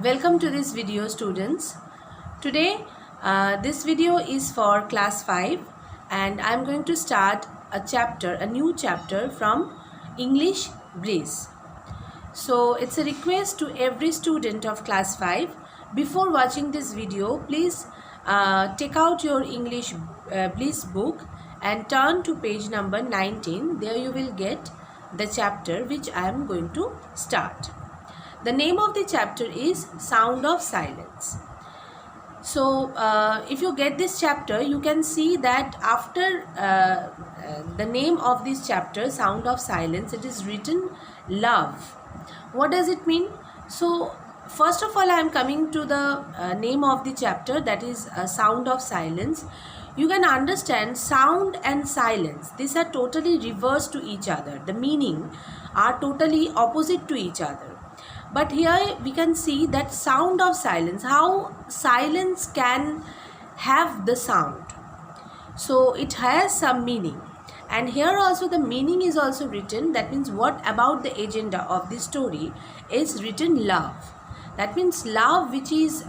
Welcome to this video, students. Today this video is for class 5 and I'm going to start a new chapter from English Breeze. So it's a request to every student of class 5. Before watching this video, please take out your English Bliss book and turn to page number 19. There you will get the chapter which I am going to start. The name of the chapter is Sound of Silence. So if you get this chapter, you can see that after the name of this chapter, Sound of Silence, it is written love. What does it mean? So first of all, I am coming to the name of the chapter, that is Sound of Silence. You can understand sound and silence, these are totally reverse to each other. The meaning are totally opposite to each other. But here we can see that sound of silence, how silence can have the sound. So it has some meaning. And here also the meaning is also written. That means what about the agenda of this story is written love. That means love, which is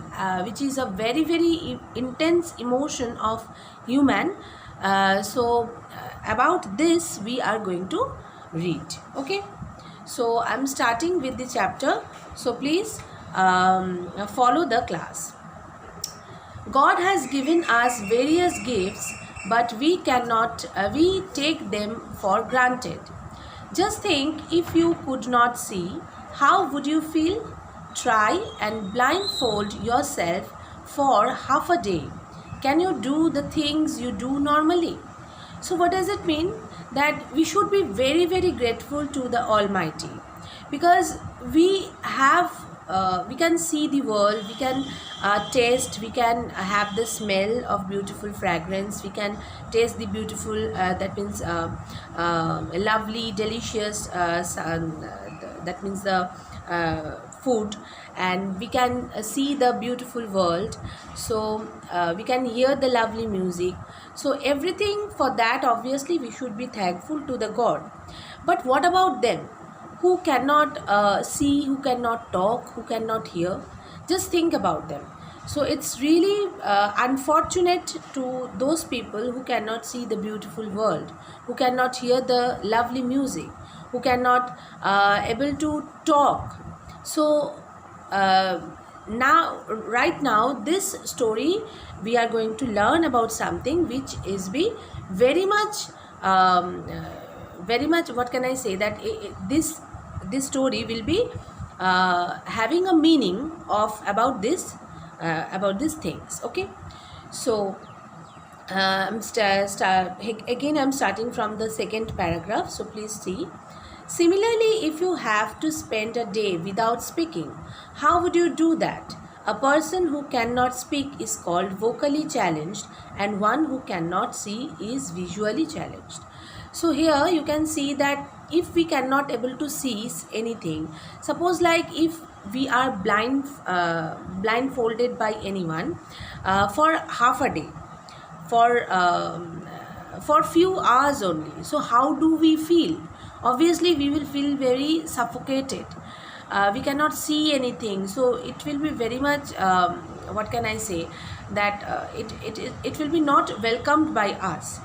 a very, very intense emotion of human. About this we are going to read. Okay. So I'm starting with the chapter. So please follow the class. God has given us various gifts, but we take them for granted. Just think, if you could not see, how would you feel? Try and blindfold yourself for half a day. Can you do the things you do normally? So what does it mean? That we should be very, very grateful to the Almighty, because we can see the world, we can taste, we can have the smell of beautiful fragrance, we can taste the beautiful that means lovely, delicious that means the food, and we can see the beautiful world. So we can hear the lovely music. So everything, for that obviously we should be thankful to the God. But what about them who cannot see, who cannot talk, who cannot hear? Just think about them. So it's really unfortunate to those people who cannot see the beautiful world, who cannot hear the lovely music, who cannot able to talk. So right now this story, we are going to learn about something which is very much what can I say, that this story will be having a meaning of about these things. Okay. So I'm starting from the second paragraph. So please see. Similarly, if you have to spend a day without speaking, how would you do that? A person who cannot speak is called vocally challenged, and one who cannot see is visually challenged. So here you can see that if we cannot able to see anything, suppose like if we are blindfolded by anyone for half a day, for few hours only, so how do we feel? Obviously we will feel very suffocated. We cannot see anything, so it will be very much what can I say, that it will be not welcomed by us.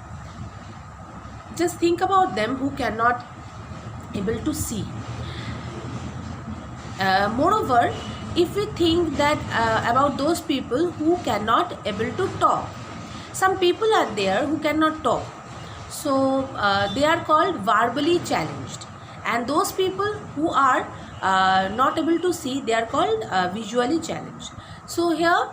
Just think about them who cannot able to see. Moreover, if we think that about those people who cannot able to talk, some people are there who cannot talk. So they are called verbally challenged, and those people who are not able to see, they are called visually challenged. So here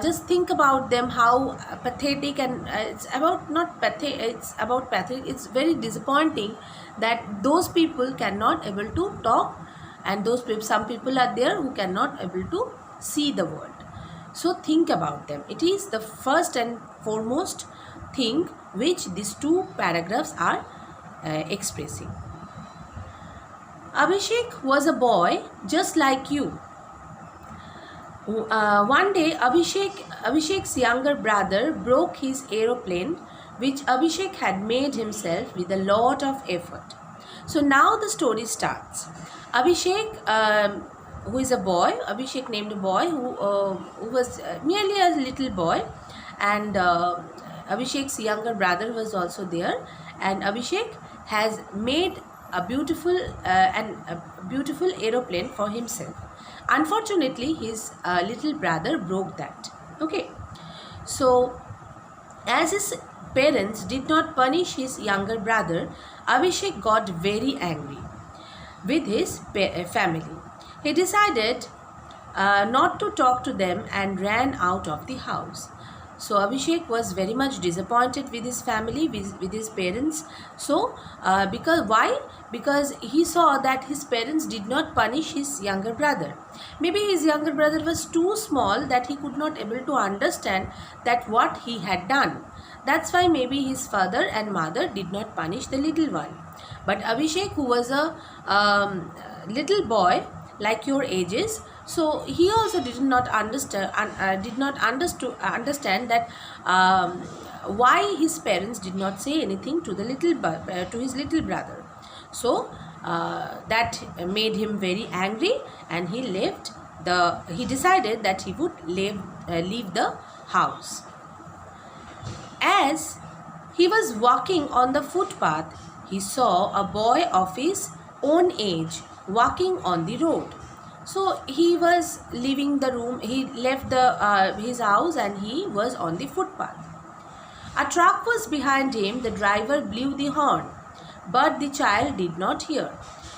just think about them, how pathetic, and it's about not pathetic, it's about pathetic. It's very disappointing that those people cannot able to talk, and those people, some people are there who cannot able to see the world. So think about them. It is the first and foremost thing which these two paragraphs are expressing. Abhishek was a boy just like you. One day Abhishek's younger brother broke his aeroplane, which Abhishek had made himself with a lot of effort. So now the story starts. Abhishek who is a boy. Abhishek named a boy who was merely a little boy, and Abhishek's younger brother was also there, and Abhishek has made a beautiful aeroplane for himself. Unfortunately, his little brother broke that. Okay, so as his parents did not punish his younger brother, Abhishek got very angry with his family. He decided not to talk to them and ran out of the house. So Abhishek was very much disappointed with his family, with his parents. So because why? Because he saw that his parents did not punish his younger brother. Maybe his younger brother was too small that he could not able to understand that what he had done. That's why maybe his father and mother did not punish the little one. But Abhishek, who was a little boy like your ages, so he also did not understand understand that why his parents did not say anything to the to his little brother. So that made him very angry, and he decided that he would leave the house. As he was walking on the footpath, he saw a boy of his own age walking on the road. So he was leaving the room. He left his house and he was on the footpath. A truck was behind him. The driver blew the horn, but the child did not hear.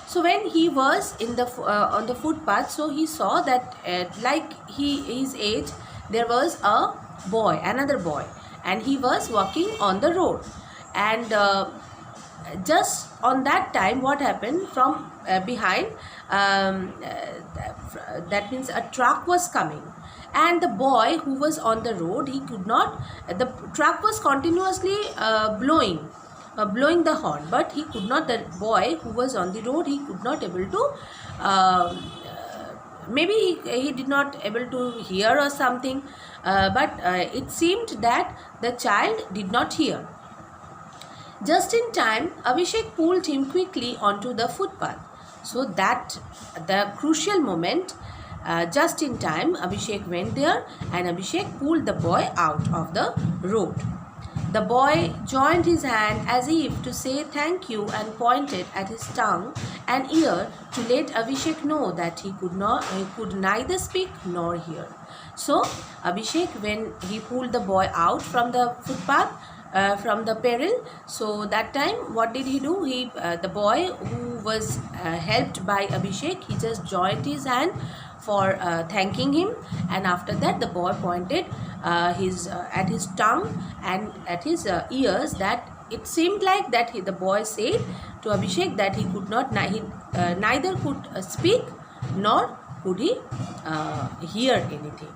So when he was in the on the footpath, so he saw that his age, there was a boy, another boy, and he was walking on the road. And just on that time, what happened from behind, that means a truck was coming, and the boy who was on the road, he could not, the truck was continuously blowing the horn, but he could not, the boy who was on the road, he could not able to maybe he did not able to hear or something, but it seemed that the child did not hear. Just in time, Abhishek pulled him quickly onto the footpath. So that the crucial moment, just in time, Abhishek went there and Abhishek pulled the boy out of the road. The boy joined his hand as if to say thank you and pointed at his tongue and ear to let Abhishek know that he could neither speak nor hear. So Abhishek, when he pulled the boy out from the footpath, from the peril, so that time what did he do? The boy who was helped by Abhishek, he just joined his hand for thanking him, and after that the boy pointed at his tongue and at his ears, that it seemed like that the boy said to Abhishek that he could not, neither could speak nor could he hear anything.